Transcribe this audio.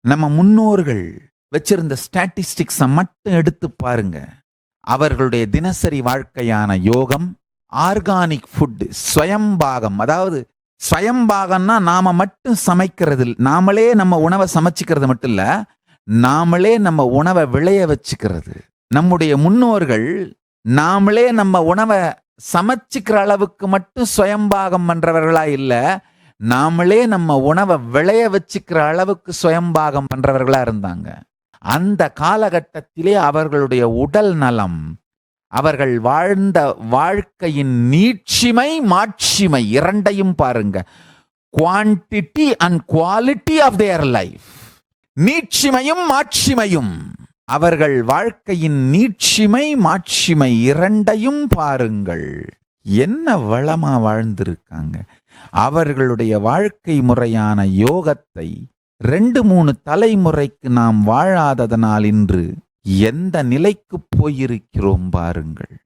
நம்ம முன்னோர்கள் வச்சிருந்த ஸ்டாட்டிஸ்டிக்ஸை மட்டும் எடுத்து பாருங்க. அவர்களுடைய தினசரி வாழ்க்கையான யோகம், ஆர்கானிக் ஃபுட், ஸ்வயம்பாகம். அதாவது ஸ்வயம்பாகம்னா நாம மட்டும் சமைக்கிறது, நாமளே நம்ம உணவை சமைச்சிக்கிறது மட்டும் இல்ல, நாமளே நம்ம உணவை விளைய வச்சுக்கிறது. நம்முடைய முன்னோர்கள் நாமளே நம்ம உணவை சமைச்சிக்கிற அளவுக்கு மட்டும் சுயம்பாகம் பண்றவர்களா இல்ல, நாமளே நம்ம உணவை விளைய வச்சுக்கிற அளவுக்கு சுயம்பாகம் பண்றவர்களா இருந்தாங்க. அந்த காலகட்டத்திலே அவர்களுடைய உடல் நலம், அவர்கள் வாழ்ந்த வாழ்க்கையின் நீட்சிமை மாட்சிமை இரண்டையும் பாருங்க. Quantity and quality of their life. நீட்சிமையும் மாட்சிமையும், அவர்கள் வாழ்க்கையின் நீட்சிமை மாட்சிமை இரண்டையும் பாருங்கள். என்ன வளமா வாழ்ந்திருக்காங்க. அவர்களுடைய வாழ்க்கை முறையான யோகத்தை 2-3 தலைமுறைக்கு நாம் வாழாததனால் இன்று எந்த நிலைக்கு போயிருக்கிறோம் பாருங்கள்.